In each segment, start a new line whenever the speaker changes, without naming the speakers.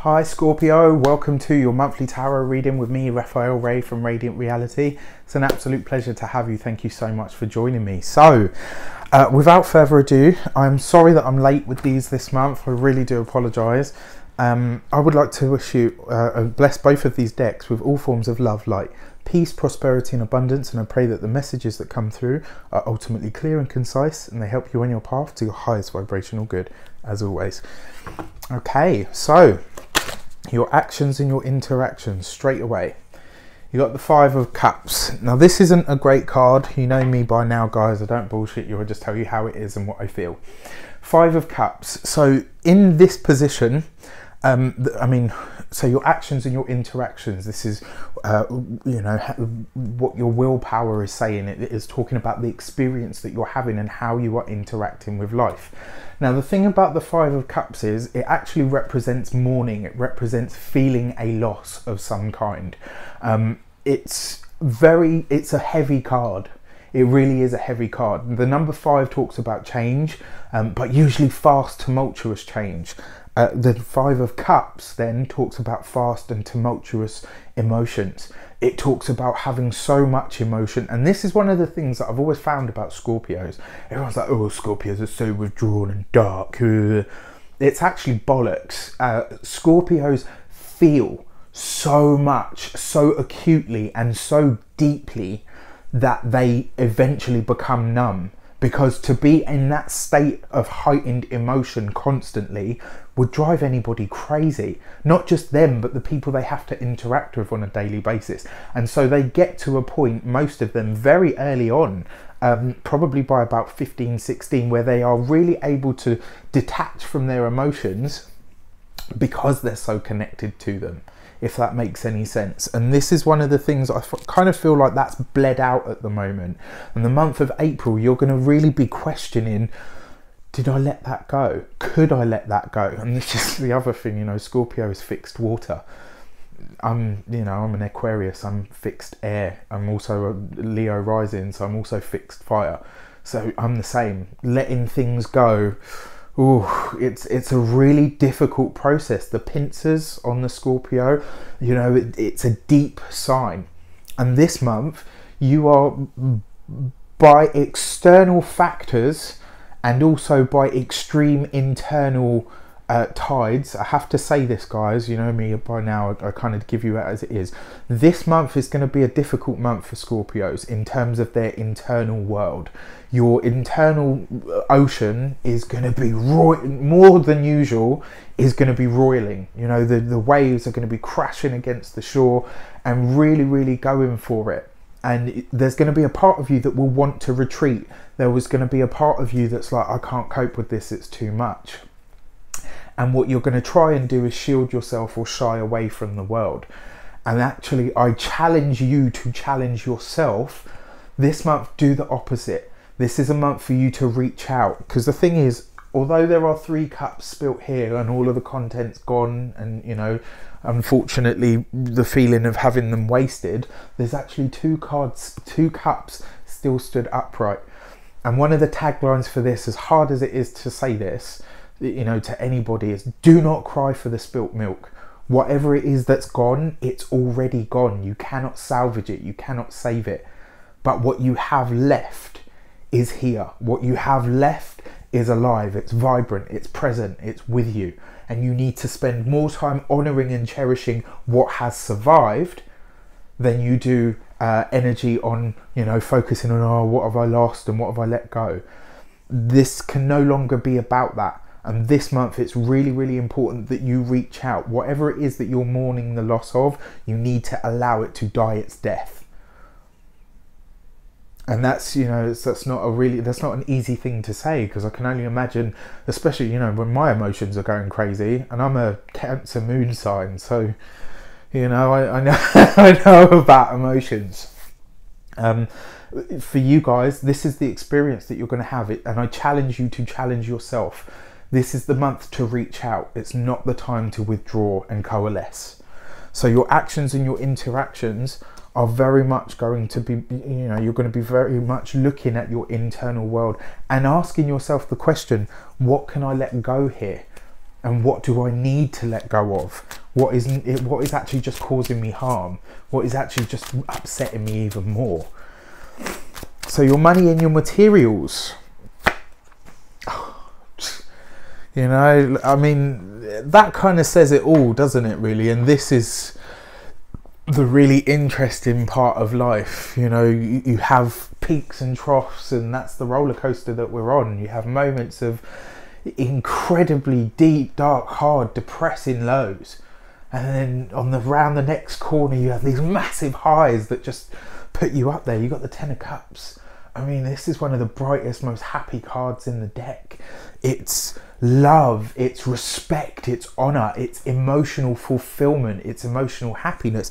Hi Scorpio, welcome to your monthly tarot reading with me, Raphael Ray from Radiant Reality. It's an absolute pleasure to have you. Thank you so much for joining me. So, without further ado, I'm sorry that I'm late with these this month. I really do apologise. I would like to wish you bless both of these decks with all forms of love, light, peace, prosperity and abundance, and I pray that the messages that come through are ultimately clear and concise and they help you on your path to your highest vibrational good, as always. Okay, so your actions and your interactions straight away. You got the Five of Cups. Now this isn't a great card. You know me by now, guys. I don't bullshit you. I just tell you how it is and what I feel. Five of Cups. So in this position, so your actions and your interactions, this is, what your willpower is saying. It is talking about the experience that you're having and how you are interacting with life. Now, the thing about the Five of Cups is it actually represents mourning. It represents feeling a loss of some kind. It's a heavy card. It really is a heavy card. The number 5 talks about change, but usually fast, tumultuous change. The Five of Cups then talks about fast and tumultuous emotions. It talks about having so much emotion, and this is one of the things that I've always found about Scorpios. Everyone's like, oh, Scorpios are so withdrawn and dark. It's actually bollocks. Scorpios feel so much, so acutely and so deeply that they eventually become numb. Because to be in that state of heightened emotion constantly would drive anybody crazy. Not just them, but the people they have to interact with on a daily basis. And so they get to a point, most of them, very early on, probably by about 15, 16, where they are really able to detach from their emotions because they're so connected to them, if that makes any sense. And this is one of the things I kind of feel like that's bled out at the moment. In the month of April, you're going to really be questioning, did I let that go? Could I let that go? And this is the other thing, Scorpio is fixed water. I'm an Aquarius, I'm fixed air. I'm also a Leo rising, so I'm also fixed fire. So I'm the same. Letting things go, ooh, it's a really difficult process. The pincers on the Scorpio, it's a deep sign. And this month, you are, by external factors and also by extreme internal tides, I have to say this, guys, you know me by now, I kind of give you it as it is. This month is going to be a difficult month for Scorpios in terms of their internal world. Your internal ocean is going to be more than usual, is going to be roiling. The waves are going to be crashing against the shore and really, really going for it. And there's going to be a part of you that will want to retreat. There was going to be a part of you that's like, I can't cope with this, it's too much. And what you're going to try and do is shield yourself or shy away from the world. And actually, I challenge you to challenge yourself. This month, do the opposite. This is a month for you to reach out. Because the thing is, although there are 3 cups spilt here and all of the content's gone and, unfortunately, the feeling of having them wasted, there's actually 2 cups still stood upright. And one of the taglines for this, as hard as it is to say this, to anybody, is do not cry for the spilt milk. Whatever it is that's gone, it's already gone. You cannot salvage it. You cannot save it. But what you have left is here. What you have left is alive. It's vibrant. It's present. It's with you. And you need to spend more time honouring and cherishing what has survived than you do energy on, focusing on, oh, what have I lost and what have I let go. This can no longer be about that. And this month, it's really, really important that you reach out. Whatever it is that you're mourning the loss of, you need to allow it to die its death. And that's, that's not an easy thing to say, because I can only imagine, especially, when my emotions are going crazy, and I'm a Cancer moon sign, so, I know, I know about emotions. For you guys, this is the experience that you're going to have, and I challenge you to challenge yourself. This is the month to reach out. It's not the time to withdraw and coalesce. So your actions and your interactions are very much going to be, you're going to be very much looking at your internal world and asking yourself the question, what can I let go here? And what do I need to let go of? what is actually just causing me harm, what is actually just upsetting me even more. So your money and your materials, you know, I mean, that kind of says it all, doesn't it, really? And this is the really interesting part of life. You know, you have peaks and troughs, and that's the roller coaster that we're on. You have moments of incredibly deep, dark, hard, depressing lows, and then round the next corner you have these massive highs that just put you up there. You got the Ten of Cups. I mean, this is one of the brightest, most happy cards in the deck. It's love, it's respect, it's honor, it's emotional fulfillment, it's emotional happiness.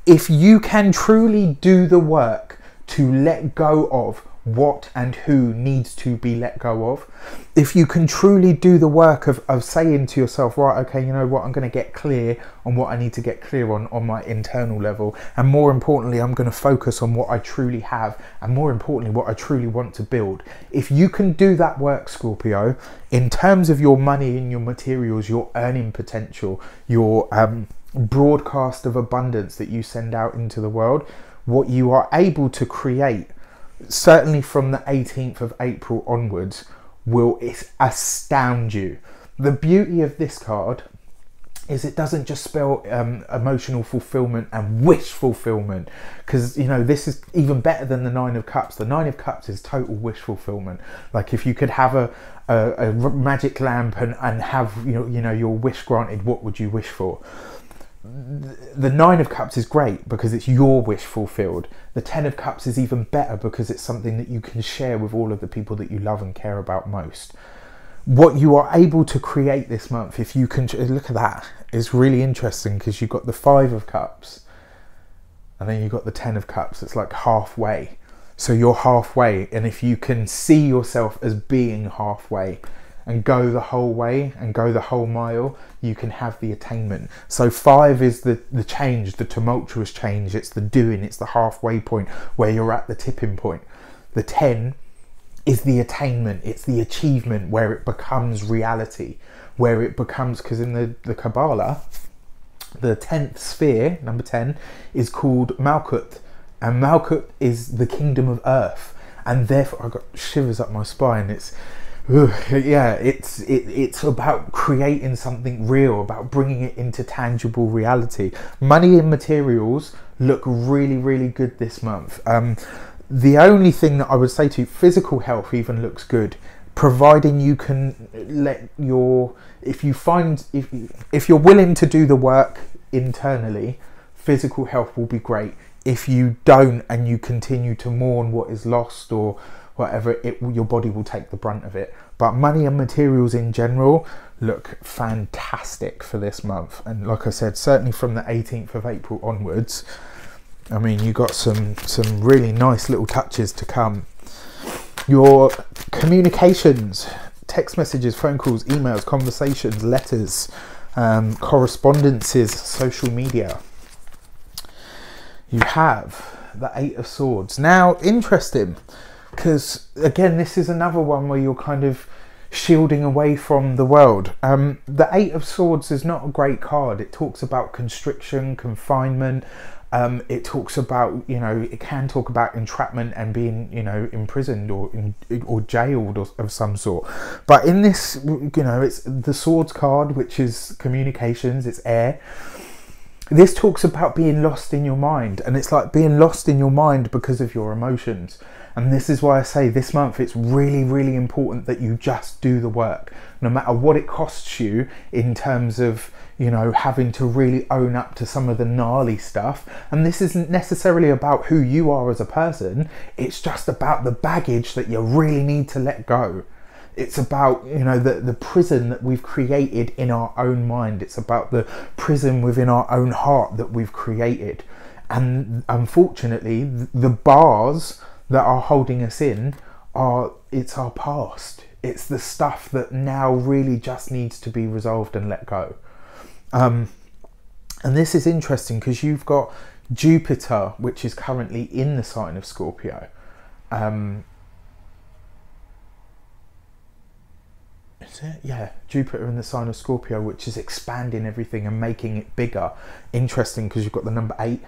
If you can truly do the work to let go of what and who needs to be let go of, if you can truly do the work of saying to yourself, right, okay, you know what, I'm going to get clear on what I need to get clear on my internal level, and more importantly, I'm going to focus on what I truly have, and more importantly, what I truly want to build. If you can do that work, Scorpio, in terms of your money and your materials, your earning potential, your broadcast of abundance that you send out into the world, what you are able to create, certainly from the 18th of April onwards, will astound you. The beauty of this card is it doesn't just spell emotional fulfillment and wish fulfillment, because, you know, this is even better than the Nine of Cups. The Nine of Cups is total wish fulfillment. Like, if you could have a magic lamp and have, you know, your wish granted, what would you wish for? The Nine of Cups is great because it's your wish fulfilled. The Ten of Cups is even better because it's something that you can share with all of the people that you love and care about most. What you are able to create this month, if you can look at that, is really interesting, because you've got the Five of Cups and then you've got the Ten of Cups. It's like halfway. So you're halfway, and if you can see yourself as being halfway and go the whole way and go the whole mile, you can have the attainment. So 5 is the change, the tumultuous change. It's the doing, it's the halfway point where you're at the tipping point. The 10 is the attainment, it's the achievement where it becomes reality, where it becomes, because in the Kabbalah, the 10th sphere, number 10, is called Malkut, and Malkut is the kingdom of earth, and therefore I got shivers up my spine. It's about creating something real, about bringing it into tangible reality. Money and materials look really, really good this month. The only thing that I would say to you, physical health even looks good, providing you can let if you're willing to do the work internally, physical health will be great. If you don't, and you continue to mourn what is lost or whatever, your body will take the brunt of it. But money and materials in general look fantastic for this month. And like I said, certainly from the 18th of April onwards, I mean, you got some really nice little touches to come. Your communications, text messages, phone calls, emails, conversations, letters, correspondences, social media. You have the Eight of Swords. Now, interesting, because again, this is another one where you're kind of shielding away from the world. The Eight of Swords is not a great card. It talks about constriction, confinement. It talks about, you know, it can talk about entrapment and being, you know, imprisoned or jailed or of some sort. But in this, you know, it's the Swords card, which is communications, it's air. This talks about being lost in your mind, and it's like being lost in your mind because of your emotions. And this is why I say this month it's really, really important that you just do the work, no matter what it costs you in terms of, you know, having to really own up to some of the gnarly stuff. And this isn't necessarily about who you are as a person, it's just about the baggage that you really need to let go. It's about, you know, the prison that we've created in our own mind. It's about the prison within our own heart that we've created. And unfortunately, the bars that are holding us in it's our past. It's the stuff that now really just needs to be resolved and let go. And this is interesting because you've got Jupiter, which is currently in the sign of Scorpio. is it? Yeah, Jupiter in the sign of Scorpio, which is expanding everything and making it bigger. Interesting, because you've got the number 8,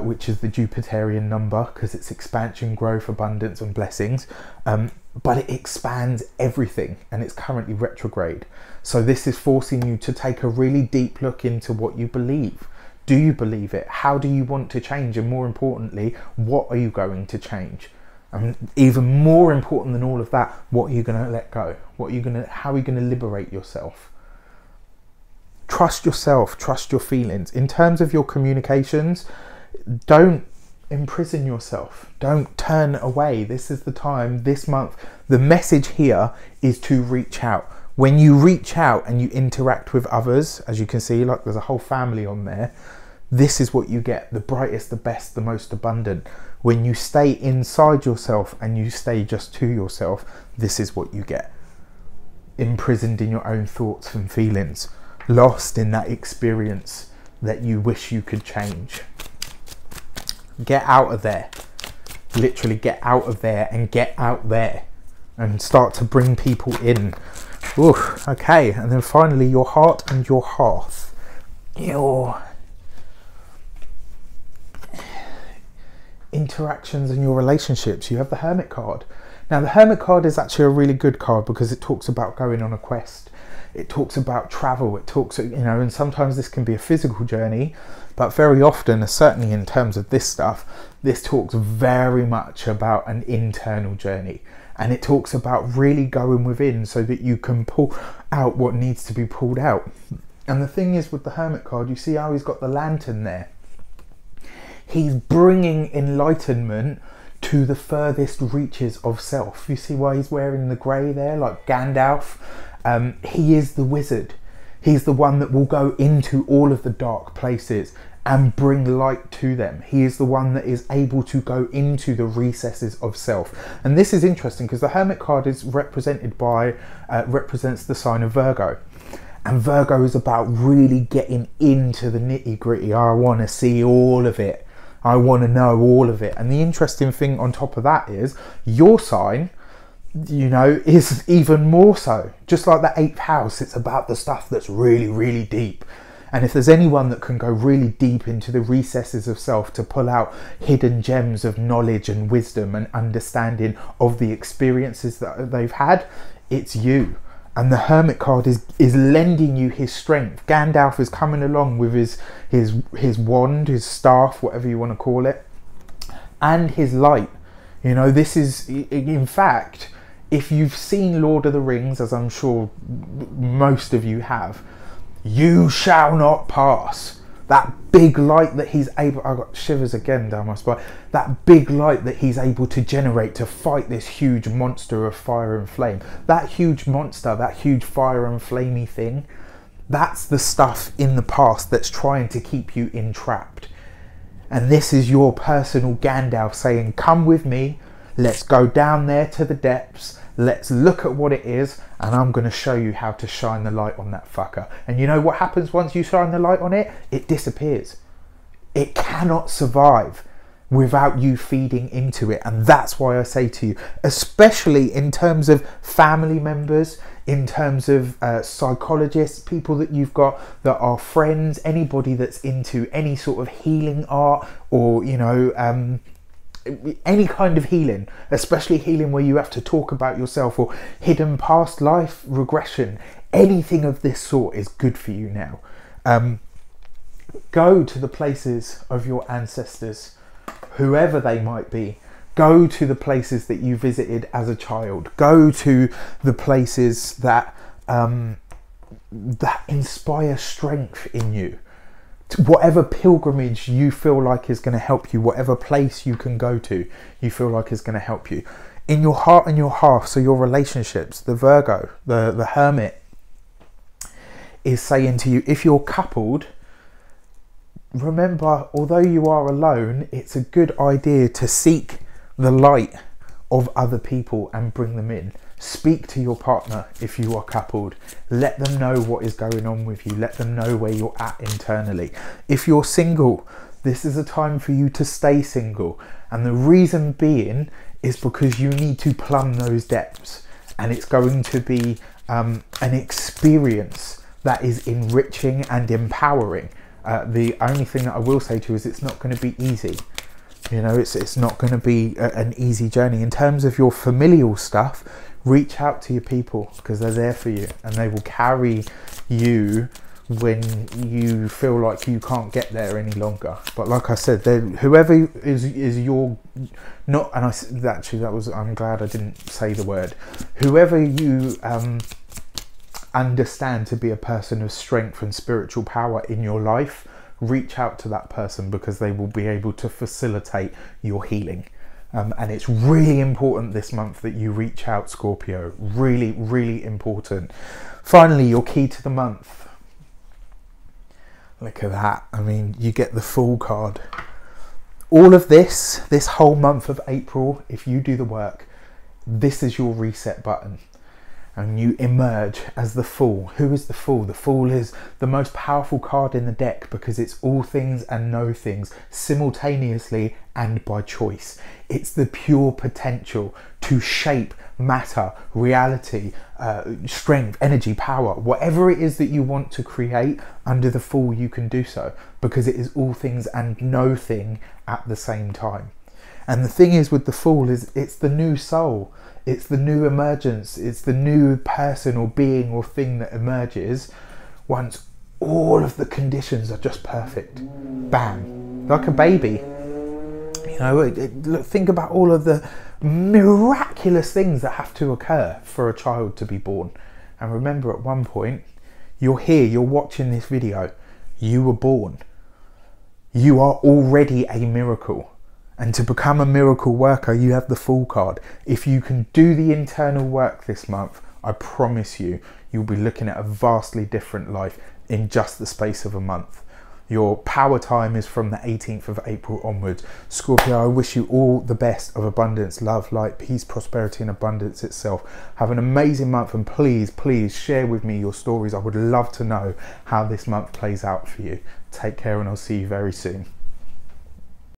which is the Jupiterian number, because it's expansion, growth, abundance and blessings. But it expands everything, and it's currently retrograde. So this is forcing you to take a really deep look into what you believe. Do you believe it? How do you want to change? And more importantly, what are you going to change? And even more important than all of that, what are you going to let go? How are you going to liberate yourself? Trust yourself, trust your feelings. In terms of your communications, don't imprison yourself. Don't turn away. This is the time, this month. The message here is to reach out. When you reach out and you interact with others, as you can see, like there's a whole family on there, this is what you get. The brightest, the best, the most abundant. When you stay inside yourself and you stay just to yourself, this is what you get. Imprisoned in your own thoughts and feelings. Lost in that experience that you wish you could change. Get out of there. Literally get out of there and get out there. And start to bring people in. Oof, okay, and then finally your heart and your hearth. Your interactions and your relationships. You have the Hermit card. Now the Hermit card is actually a really good card because it talks about going on a quest. It talks about travel. It talks, and sometimes this can be a physical journey, but very often, certainly in terms of this stuff, this talks very much about an internal journey. And it talks about really going within so that you can pull out what needs to be pulled out. And the thing is with the Hermit card, you see how he's got the lantern there? He's bringing enlightenment to the furthest reaches of self. You see why he's wearing the grey there, like Gandalf? He is the wizard. He's the one that will go into all of the dark places and bring light to them. He is the one that is able to go into the recesses of self. And this is interesting because the Hermit card is represented by, represents the sign of Virgo. And Virgo is about really getting into the nitty gritty. I want to see all of it. I want to know all of it. And the interesting thing on top of that is your sign, is even more so. Just like the 8th house, it's about the stuff that's really, really deep. And if there's anyone that can go really deep into the recesses of self to pull out hidden gems of knowledge and wisdom and understanding of the experiences that they've had, it's you. And the Hermit card is lending you his strength. Gandalf is coming along with his wand, his staff, whatever you want to call it, and his light. This is, in fact, if you've seen Lord of the Rings, as I'm sure most of you have, you shall not pass. That big light that he's able, I got shivers again down my spine. That big light that he's able to generate to fight this huge monster of fire and flame. That huge monster, that huge fire and flamey thing, that's the stuff in the past that's trying to keep you entrapped. And this is your personal Gandalf saying, come with me, let's go down there to the depths, let's look at what it is, and I'm going to show you how to shine the light on that fucker. And you know what happens once you shine the light on it? It disappears. It cannot survive without you feeding into it. And that's why I say to you, especially in terms of family members, in terms of psychologists, people that you've got that are friends, anybody that's into any sort of healing art or, any kind of healing, especially healing where you have to talk about yourself or hidden past life regression, anything of this sort is good for you now. Go to the places of your ancestors, whoever they might be. Go to the places that you visited as a child. Go to the places that that inspire strength in you. Whatever pilgrimage you feel like is going to help you, whatever place you can go to, you feel like is going to help you. In your heart and your half, so your relationships, the Virgo, the Hermit, is saying to you, if you're coupled, remember, although you are alone, it's a good idea to seek the light of other people and bring them in. Speak to your partner if you are coupled. Let them know what is going on with you. Let them know where you're at internally. If you're single, this is a time for you to stay single. And the reason being is because you need to plumb those depths. And it's going to be an experience that is enriching and empowering. The only thing that I will say to you is it's not going to be easy. You know, it's not going to be an easy journey. In terms of your familial stuff, reach out to your people, because they're there for you and they will carry you when you feel like you can't get there any longer. But like I said, whoever is your, not, and actually that was, I'm glad I didn't say the word, whoever you understand to be a person of strength and spiritual power in your life, reach out to that person, because they will be able to facilitate your healing. And it's really important this month that you reach out, Scorpio. Really, really important. Finally, your key to the month. Look at that. I mean, you get the Fool card. All of this whole month of April, if you do the work, this is your reset button. And you emerge as the Fool. Who is the Fool? The Fool is the most powerful card in the deck, because it's all things and no things simultaneously and by choice. It's the pure potential to shape matter, reality, strength, energy, power. Whatever it is that you want to create under the Fool, you can do so, because it is all things and no thing at the same time. And the thing is with the Fool is it's the new soul. It's the new emergence. It's the new person or being or thing that emerges once all of the conditions are just perfect. Bam. Like a baby. You know, look, think about all of the miraculous things that have to occur for a child to be born. And remember, at one point, you're here, you're watching this video. You were born. You are already a miracle. And to become a miracle worker, you have the Fool card. If you can do the internal work this month, I promise you, you'll be looking at a vastly different life in just the space of a month. Your power time is from the 18th of April onwards. Scorpio, I wish you all the best of abundance, love, light, peace, prosperity, and abundance itself. Have an amazing month, and please, please share with me your stories. I would love to know how this month plays out for you. Take care, and I'll see you very soon.